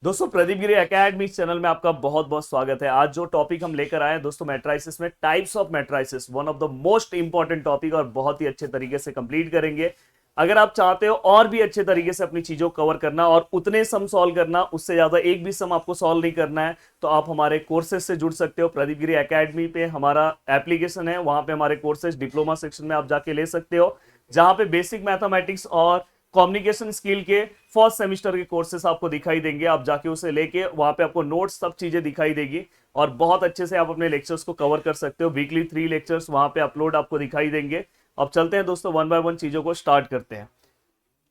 दोस्तों प्रदीप गिरी academy channel में आपका बहुत बहुत स्वागत है। आज जो टॉपिक हम लेकर आए हैं दोस्तों मैट्राइसिस में types of matrices, one of the most important topic और बहुत ही अच्छे तरीके से कंप्लीट करेंगे। अगर आप चाहते हो और भी अच्छे तरीके से अपनी चीजों को कवर करना और उतने सम सॉल्व करना, उससे ज्यादा एक भी सम आपको सॉल्व नहीं करना है, तो आप हमारे कोर्सेज से जुड़ सकते हो। प्रदीप गिरी एकेडमी पे हमारा एप्लीकेशन है, वहां पे हमारे कोर्सेज डिप्लोमा सेक्शन में आप जाके ले सकते हो, जहां पे बेसिक मैथमेटिक्स और कम्युनिकेशन स्किल के फर्स्ट सेमेस्टर के कोर्सेस आपको दिखाई देंगे। आप जाके उसे लेके वहां पे आपको नोट्स सब चीजें दिखाई देगी और बहुत अच्छे से आप अपने लेक्चर्स को कवर कर सकते हो। वीकली 3 लेक्चर्स वहां पे अपलोड आपको दिखाई देंगे। अब चलते हैं दोस्तों, वन बाय वन चीजों को स्टार्ट करते हैं।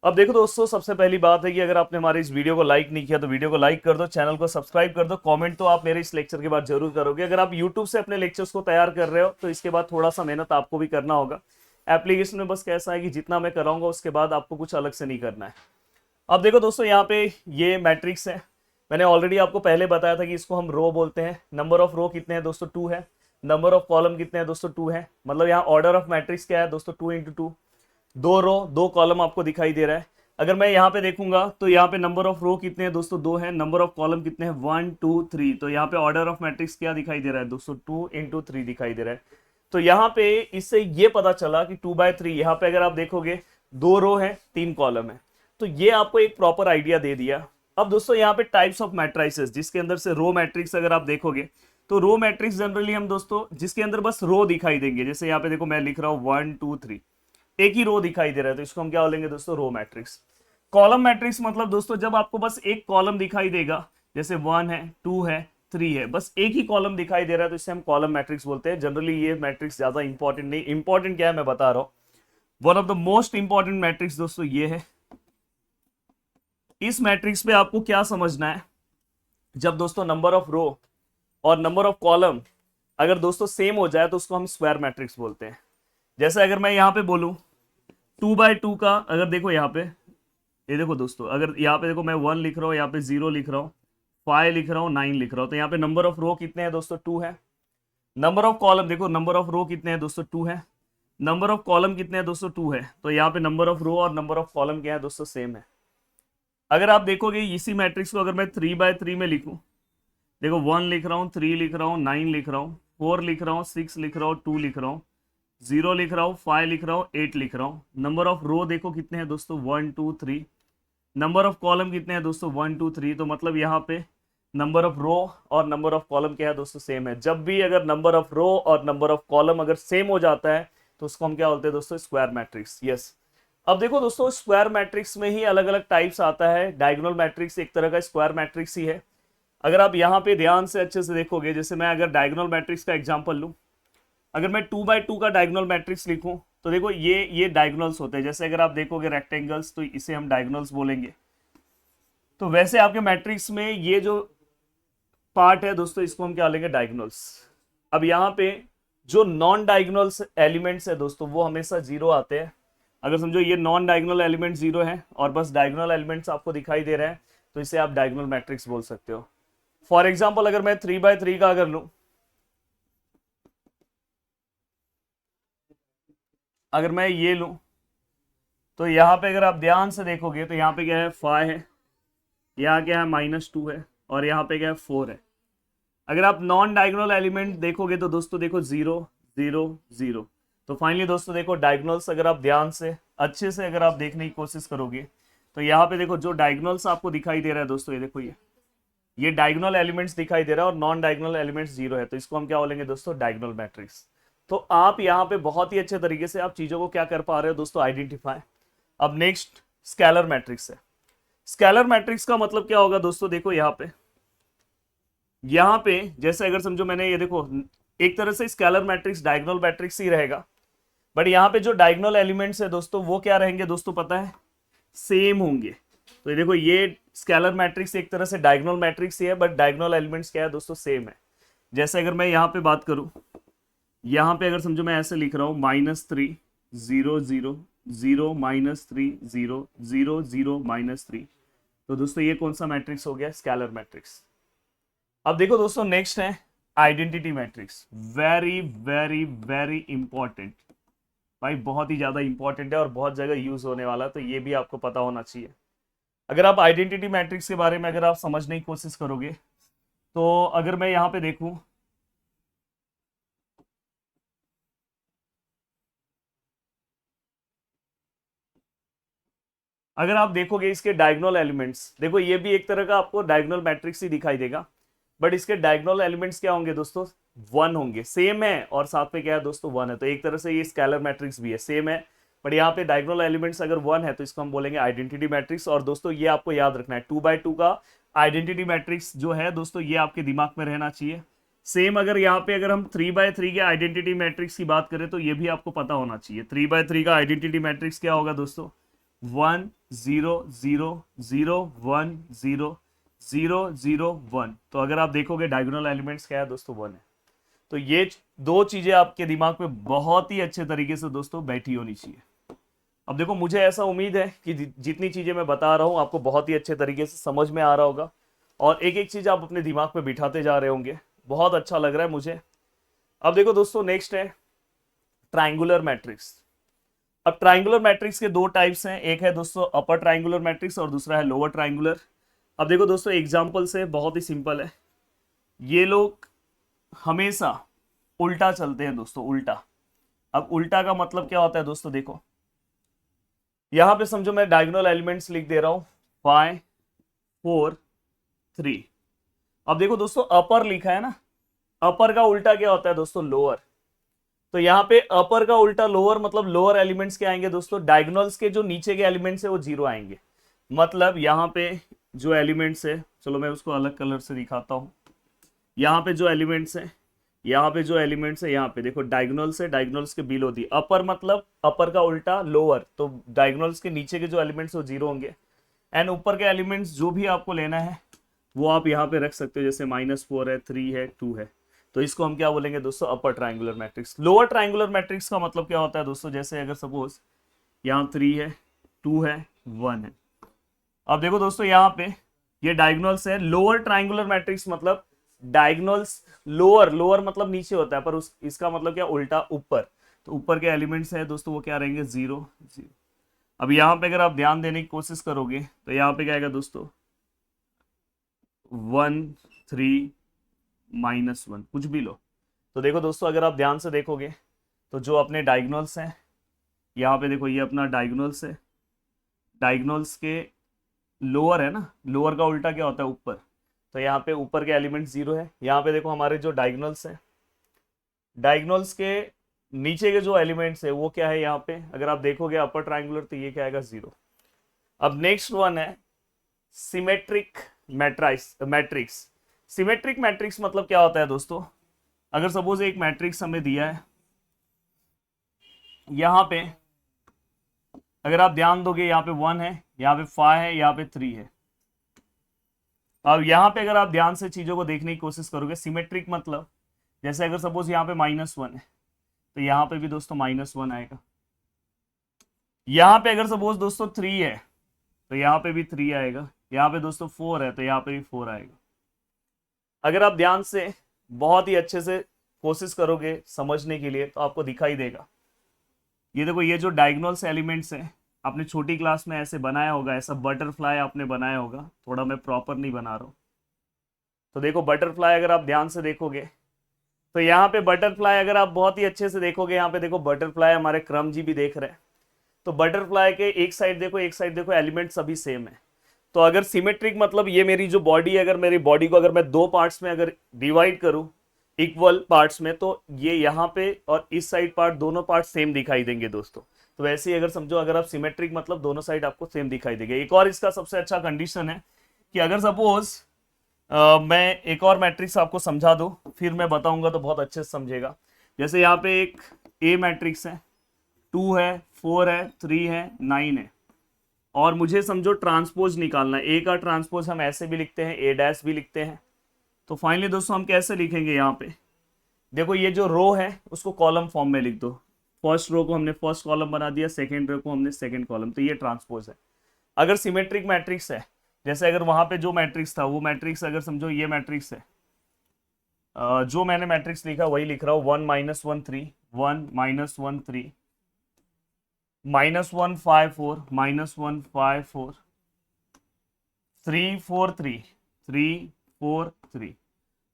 अब देखो दोस्तों, सबसे पहली बात है कि अगर आपने हमारे इस वीडियो को लाइक नहीं किया तो वीडियो को लाइक कर दो, चैनल को सब्सक्राइब कर दो। कमेंट तो आप मेरे इस लेक्चर के बाद जरूर करोगे। अगर आप यूट्यूब से अपने लेक्चर्स को तैयार कर रहे हो तो इसके बाद थोड़ा सा मेहनत आपको भी करना होगा। एप्लीकेशन में बस कैसा है कि जितना मैं कराऊंगा उसके बाद आपको कुछ अलग से नहीं करना है। अब देखो दोस्तों, यहाँ पे ये मैट्रिक्स है। मैंने ऑलरेडी आपको पहले बताया था कि इसको हम रो बोलते हैं। नंबर ऑफ रो कितने हैं दोस्तों? 2 है। नंबर ऑफ कॉलम कितने हैं दोस्तों? 2 है। मतलब यहाँ ऑर्डर ऑफ मैट्रिक्स क्या है दोस्तों? 2 इंटू 2। 2 रो 2 कॉलम आपको दिखाई दे रहा है। अगर मैं यहाँ पे देखूंगा तो यहाँ पे नंबर ऑफ रो कितने हैं दोस्तों? 2 है। नंबर ऑफ कॉलम कितने हैं? 1 2 3। तो यहाँ पे ऑर्डर ऑफ मैट्रिक्स क्या दिखाई दे रहा है दोस्तों? 2 इंटू 3 दिखाई दे रहा है। तो यहाँ पे इससे ये पता चला कि 2/3, यहाँ पे अगर आप देखोगे 2 रो है 3 कॉलम है। तो ये आपको एक प्रॉपर आइडिया दे दिया। अब दोस्तों यहाँ पे टाइप्स ऑफ मैट्राइसेस, जिसके अंदर से रो मैट्रिक्स अगर आप देखोगे तो रो मैट्रिक्स जनरली हम दोस्तों जिसके अंदर बस रो दिखाई देंगे, जैसे यहाँ पे देखो मैं लिख रहा हूँ 1 2 3, एक ही रो दिखाई दे रहा है, तो इसको हम क्या बोलेंगे दोस्तों? Row matrix. कॉलम मैट्रिक्स मतलब दोस्तों जब आपको बस एक कॉलम दिखाई देगा, जैसे 1 है 2 है 3 है, बस एक ही कॉलम दिखाई दे रहा है, तो इसे हम कॉलम मैट्रिक्स बोलते हैं। जनरली ये मैट्रिक्स ज्यादा इंपॉर्टेंट नहीं, इंपॉर्टेंट क्या है मैं बता रहा हूं। One of the most important matrix दोस्तों ये है। इस मैट्रिक्स पे आपको क्या समझना है, जब दोस्तों नंबर ऑफ रो और नंबर ऑफ कॉलम अगर दोस्तों सेम हो जाए तो उसको हम स्क्वायर मैट्रिक्स बोलते हैं। जैसे अगर मैं यहाँ पे बोलूं 2/2 का, अगर देखो यहाँ पे, ये देखो दोस्तों, अगर यहाँ पे देखो मैं 1 लिख रहा हूँ, यहाँ पे 0 लिख रहा हूँ, 5 लिख रहा हूँ, 9 लिख रहा हूँ, तो यहाँ पे नंबर ऑफ रो कितने हैं दोस्तों? 2 है। नंबर ऑफ कॉलम देखो, नंबर ऑफ रो कितने हैं दोस्तों? 2 है। नंबर ऑफ कॉलम कितने हैं दोस्तों? 2 है। तो यहाँ पे नंबर ऑफ रो और नंबर ऑफ कॉलम क्या है दोस्तों? सेम है। अगर आप देखोगे इसी मैट्रिक्स को अगर मैं 3/3 में लिखूं, देखो 1 लिख रहा हूँ, 3 लिख रहा हूँ, 9 लिख रहा हूँ, 4 लिख रहा हूँ, 6 लिख रहा हूँ, 2 लिख रहा हूँ, 0 लिख रहा हूँ, 5 लिख रहा हूँ, 8 लिख रहा हूँ। नंबर ऑफ रो देखो कितने हैं दोस्तों? 1 2 3। नंबर ऑफ कॉलम कितने हैं दोस्तों? 1 2 3। तो मतलब यहाँ पे नंबर ऑफ रो और नंबर ऑफ कॉलम क्या है दोस्तों? सेम है। जब भी अगर नंबर ऑफ रो और नंबर ऑफ कॉलम अगर सेम हो जाता है तो उसको हम क्या बोलते हैं दोस्तों? Square matrix. यस। अब देखो दोस्तों, स्क्वायर मैट्रिक्स में ही अलग अलग टाइप्स आता है। डायगोनल मैट्रिक्स एक तरह का स्क्वायर मैट्रिक्स ही है। अगर आप यहाँ पे ध्यान से अच्छे से देखोगे, जैसे मैं अगर डायगोनल मैट्रिक्स का एग्जांपल लूं, अगर मैं 2/2 का डायगोनल मैट्रिक्स लिखूं तो देखो ये डायगोनल्स होते हैं। जैसे अगर आप देखोगे रेक्टेंगल्स, तो इसे हम डायगोनल्स बोलेंगे। तो वैसे आपके मैट्रिक्स में ये जो पार्ट है दोस्तों, इसको हम क्या लेंगे? डायगोनल्स। अब यहाँ पे जो नॉन डायगोनल्स एलिमेंट्स है दोस्तों, वो हमेशा 0 आते हैं। अगर समझो ये नॉन डायगोनल एलिमेंट 0 है और बस डायगोनल एलिमेंट्स आपको दिखाई दे रहे हैं, तो इसे आप डायगोनल मैट्रिक्स बोल सकते हो। फॉर एग्जाम्पल अगर मैं 3/3 का अगर लूं, अगर मैं ये लूं, तो यहाँ पे अगर आप ध्यान से देखोगे तो यहाँ पे क्या है? 5 है, यहाँ क्या है? -2 है, और यहाँ पे क्या है? 4 है। अगर आप नॉन डायगोनल एलिमेंट देखोगे तो दोस्तों देखो 0 0 0। तो फाइनली दोस्तों देखो डायगोनल्स अगर आप ध्यान से अच्छे से अगर आप देखने की कोशिश करोगे तो यहाँ पे देखो जो डायगोनल्स आपको दिखाई दे रहा है दोस्तों, ये देखो ये डायगोनल एलिमेंट्स दिखाई दे रहा है और नॉन डायगोनल एलिमेंट्स 0 है, तो इसको हम क्या बोलेंगे दोस्तों? Diagonal matrix. तो आप यहाँ पे बहुत ही अच्छे तरीके से आप चीजों को क्या कर पा रहे हो दोस्तों? आइडेंटिफाई। अब नेक्स्ट स्केलर मैट्रिक्स है। स्केलर मैट्रिक्स का मतलब क्या होगा दोस्तों? देखो यहाँ पे जैसे अगर समझो मैंने ये देखो, एक तरह से स्केलर मैट्रिक्स डायगोनल मैट्रिक्स ही रहेगा, बट यहाँ पे जो डायगोनल एलिमेंट्स है दोस्तों वो क्या रहेंगे दोस्तों? पता है, सेम होंगे। तो ये देखो ये स्केलर मैट्रिक्स एक तरह से डायगोनल मैट्रिक्स ही है, बट डायगोनल एलिमेंट्स क्या है दोस्तों? सेम है। जैसे अगर मैं यहाँ पे बात करूं, यहाँ पे अगर समझो मैं ऐसे लिख रहा हूँ -3 0 0 0 -3 0 0 0 -3, तो दोस्तों ये कौन सा मैट्रिक्स हो गया? Scalar matrix. अब देखो दोस्तों, नेक्स्ट है identity matrix. Very very very important भाई, बहुत ही ज्यादा इंपॉर्टेंट है और बहुत जगह यूज होने वाला है, तो ये भी आपको पता होना चाहिए। अगर आप आइडेंटिटी मैट्रिक्स के बारे में अगर आप समझने की कोशिश करोगे, तो अगर मैं यहाँ पे देखूं, अगर आप देखोगे इसके डायगोनल एलिमेंट्स, देखो ये भी एक तरह का आपको डायगोनल मैट्रिक्स ही दिखाई देगा, बट इसके डायगोनल एलिमेंट्स क्या होंगे दोस्तों, वन होंगे, सेम है, और साथ में क्या है दोस्तों, वन है। तो एक तरह से ये स्केलर मैट्रिक्स भी है, सेम है, बट यहाँ पे डायगोनल एलिमेंट्स अगर वन है तो इसको हम बोलेंगे आइडेंटिटी मैट्रिक्स। और दोस्तों ये आपको याद रखना है, 2x2 का आइडेंटिटी मैट्रिक्स जो है दोस्तों, ये आपके दिमाग में रहना चाहिए। सेम अगर यहाँ पे अगर हम 3x3 के आइडेंटिटी मैट्रिक्स की बात करें तो ये भी आपको पता होना चाहिए। 3x3 का आइडेंटिटी मैट्रिक्स क्या होगा दोस्तों, 1 0 0 0 1 0 0 0 1। तो अगर आप देखोगे डायगोनल एलिमेंट्स क्या है दोस्तों, 1 है। तो ये दो चीजें आपके दिमाग में बहुत ही अच्छे तरीके से दोस्तों बैठी होनी चाहिए। अब देखो, मुझे ऐसा उम्मीद है कि जितनी चीजें मैं बता रहा हूं आपको बहुत ही अच्छे तरीके से समझ में आ रहा होगा, और एक एक चीज आप अपने दिमाग में बिठाते जा रहे होंगे। बहुत अच्छा लग रहा है मुझे। अब देखो दोस्तों, नेक्स्ट है ट्राइंगुलर मैट्रिक्स। अब ट्राइंगुलर मैट्रिक्स के दो टाइप्स हैं, एक है दोस्तों अपर ट्राइंगुलर मैट्रिक्स और दूसरा है लोअर ट्राइंगुलर। अब देखो दोस्तों, एग्जांपल से बहुत ही सिंपल है, ये लोग हमेशा उल्टा चलते हैं दोस्तों, उल्टा। अब उल्टा का मतलब क्या होता है दोस्तों, देखो यहां पे समझो मैं डायगोनल एलिमेंट्स लिख दे रहा हूं 5 4 3। अब देखो दोस्तों, अपर लिखा है ना, अपर का उल्टा क्या होता है दोस्तों, लोअर। तो यहाँ पे अपर का उल्टा लोअर, मतलब लोअर एलिमेंट्स क्या आएंगे दोस्तों, डायगोनल्स के जो नीचे के एलिमेंट्स है वो जीरो आएंगे। मतलब यहाँ पे जो एलिमेंट्स है, चलो मैं उसको अलग कलर से दिखाता हूँ। यहाँ पे जो एलिमेंट्स है, यहाँ पे जो एलिमेंट्स है, यहाँ पे देखो डायगोनल्स है, डायगोनल्स के बिलो दी अपर, मतलब अपर का उल्टा लोअर, तो डायगोनल्स के नीचे के जो एलिमेंट्स वो जीरो होंगे। एंड ऊपर के एलिमेंट्स जो भी आपको लेना है वो आप यहाँ पे रख सकते हो, जैसे -4 है, 3 है, 2 है। तो इसको हम क्या बोलेंगे दोस्तों, upper triangular matrix. Lower triangular matrix का मतलब क्या होता है दोस्तों, जैसे अगर सपोज यहाँ 3 है, 2 है, 1 है। अब देखो दोस्तों, यहाँ पे ये डायगोनल्स है। लोअर ट्राइंगुलर मैट्रिक्स मतलब डायगोनल्स लोअर, लोअर मतलब नीचे होता है, पर इसका मतलब क्या, उल्टा ऊपर। तो ऊपर के एलिमेंट्स है दोस्तों वो क्या रहेंगे, 0 0। अब यहाँ पे अगर आप ध्यान देने की कोशिश करोगे तो यहाँ पे क्या आएगा दोस्तों, 1 3 -1, कुछ भी लो। तो देखो दोस्तों, अगर आप ध्यान से देखोगे तो जो अपने डायगोनल्स हैं, यहाँ पे देखो ये अपना डायगोनल्स है, डायगोनल्स के लोअर है ना, लोअर का उल्टा क्या होता है, ऊपर। तो यहाँ पे ऊपर के एलिमेंट 0 है। यहाँ पे देखो हमारे जो डायगोनल्स हैं, डायगोनल्स के नीचे के जो एलिमेंट्स है वो क्या है, यहाँ पे अगर आप देखोगे अपर ट्राइंगुलर, तो ये क्या आएगा, 0। अब नेक्स्ट वन है सिमेट्रिक मैट्रिक्स। सिमेट्रिक मैट्रिक्स मतलब क्या होता है दोस्तों, अगर सपोज एक मैट्रिक्स हमें दिया है, यहाँ पे अगर आप ध्यान दोगे, यहाँ पे 1 है, यहाँ पे 5 है, यहाँ पे 3 है। अब यहाँ पे अगर आप ध्यान से चीजों को देखने की कोशिश करोगे, सिमेट्रिक मतलब जैसे अगर सपोज यहाँ पे -1 है, तो यहाँ पे भी दोस्तों -1 आएगा। यहाँ पे अगर सपोज दोस्तों 3 है, तो यहाँ पे भी 3 आएगा। यहाँ पे दोस्तों 4 है, तो यहाँ पे भी 4 आएगा। अगर आप ध्यान से बहुत ही अच्छे से कोशिश करोगे समझने के लिए, तो आपको दिखाई देगा। ये देखो, ये जो डायगोनल्स एलिमेंट्स हैं, आपने छोटी क्लास में ऐसे बनाया होगा, ऐसा बटरफ्लाई आपने बनाया होगा, थोड़ा मैं प्रॉपर नहीं बना रहा हूँ। तो देखो बटरफ्लाई अगर आप ध्यान से देखोगे, तो यहाँ पे बटरफ्लाई अगर आप बहुत ही अच्छे से देखोगे, यहाँ पे देखो बटरफ्लाई हमारे क्रम जी भी देख रहे हैं। तो बटरफ्लाई के एक साइड देखो, एक साइड देखो, एलिमेंट सभी सेम है। तो अगर सिमेट्रिक मतलब ये मेरी जो बॉडी है, अगर मेरी बॉडी को अगर मैं दो पार्ट्स में अगर डिवाइड करूं इक्वल पार्ट्स में, तो ये यहाँ पे और इस साइड पार्ट, दोनों पार्ट सेम दिखाई देंगे दोस्तों। तो वैसे ही अगर समझो, अगर आप सिमेट्रिक मतलब दोनों साइड आपको सेम दिखाई देंगे। एक और इसका सबसे अच्छा कंडीशन है कि अगर सपोज मैं एक और मैट्रिक्स आपको समझा दूं, फिर मैं बताऊंगा तो बहुत अच्छे से समझेगा। जैसे यहाँ पे एक ए मैट्रिक्स है, 2 है, 4 है, 3 है, 9 है, और मुझे समझो ट्रांसपोज निकालना है। ए का ट्रांसपोज हम ऐसे भी लिखते हैं, ए डैश भी लिखते हैं। तो फाइनली दोस्तों हम कैसे लिखेंगे, यहाँ पे देखो ये जो रो है उसको कॉलम फॉर्म में लिख दो। फर्स्ट रो को हमने फर्स्ट कॉलम बना दिया, सेकेंड रो को हमने सेकेंड कॉलम, तो ये ट्रांसपोज है। अगर सिमेट्रिक मैट्रिक्स है, जैसे अगर वहां पे जो मैट्रिक्स था वो मैट्रिक्स अगर समझो ये मैट्रिक्स है, जो मैंने मैट्रिक्स लिखा वही लिख रहा हूँ, 1 -1 3 1 -1 3 -1 5 4 -1 5 4 343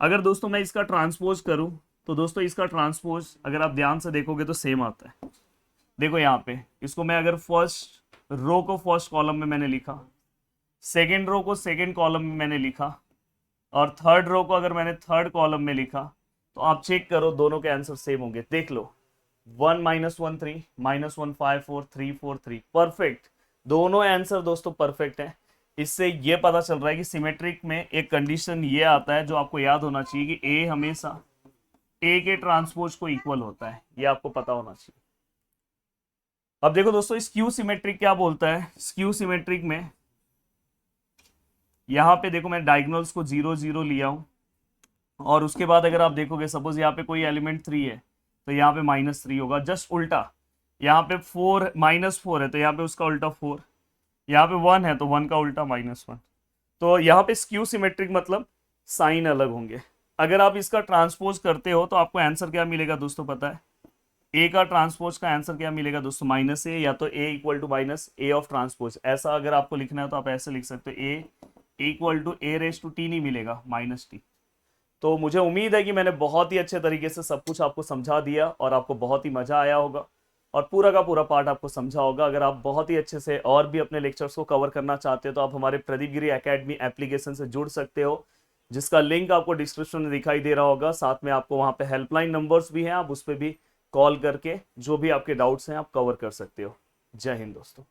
अगर दोस्तों मैं इसका ट्रांसपोज करूं तो दोस्तों इसका ट्रांसपोज अगर आप ध्यान से देखोगे तो सेम आता है। देखो यहाँ पे इसको मैं अगर फर्स्ट रो को फर्स्ट कॉलम में मैंने लिखा, सेकेंड रो को सेकेंड कॉलम में मैंने लिखा, और थर्ड रो को अगर मैंने थर्ड कॉलम में लिखा, तो आप चेक करो दोनों के आंसर सेम होंगे। देख लो 1 -1 3 -1 5 4 3 4 3 परफेक्ट। दोनों आंसर दोस्तों परफेक्ट है। इससे ये पता चल रहा है कि सिमेट्रिक में एक कंडीशन ये आता है जो आपको याद होना चाहिए कि ए हमेशा ए के ट्रांसपोज को इक्वल होता है, ये आपको पता होना चाहिए। अब देखो दोस्तों स्क्यू सिमेट्रिक क्या बोलता है। स्क्यू सिमेट्रिक में यहां पे देखो मैं डायगोनल्स को 0 0 लिया हूं, और उसके बाद अगर आप देखोगे सपोज यहाँ पे कोई एलिमेंट 3 है तो यहाँ पे -3 होगा, जस्ट उल्टा। यहाँ पे 4 -4 है तो यहाँ पे उसका उल्टा 4, यहाँ पे 1 है तो 1 का उल्टा -1। तो यहाँ पे स्क्यू सिमेट्रिक मतलब साइन अलग होंगे। अगर आप इसका ट्रांसपोज करते हो तो आपको आंसर क्या मिलेगा दोस्तों पता है। ए का ट्रांसपोज का आंसर क्या मिलेगा दोस्तों, -a, या तो a equal to -a of transpose. ऐसा अगर आपको लिखना है तो आप ऐसे लिख सकते हो, a इक्वल टू a⁻t नहीं मिलेगा, -t। तो मुझे उम्मीद है कि मैंने बहुत ही अच्छे तरीके से सब कुछ आपको समझा दिया और आपको बहुत ही मजा आया होगा और पूरा का पूरा पार्ट आपको समझा होगा। अगर आप बहुत ही अच्छे से और भी अपने लेक्चर्स को कवर करना चाहते हो तो आप हमारे प्रदीप गिरी एकेडमी एप्लीकेशन से जुड़ सकते हो, जिसका लिंक आपको डिस्क्रिप्शन में दिखाई दे रहा होगा। साथ में आपको वहाँ पे हेल्पलाइन नंबर्स भी हैं, आप उस पर भी कॉल करके जो भी आपके डाउट्स हैं आप कवर कर सकते हो। जय हिंद दोस्तों।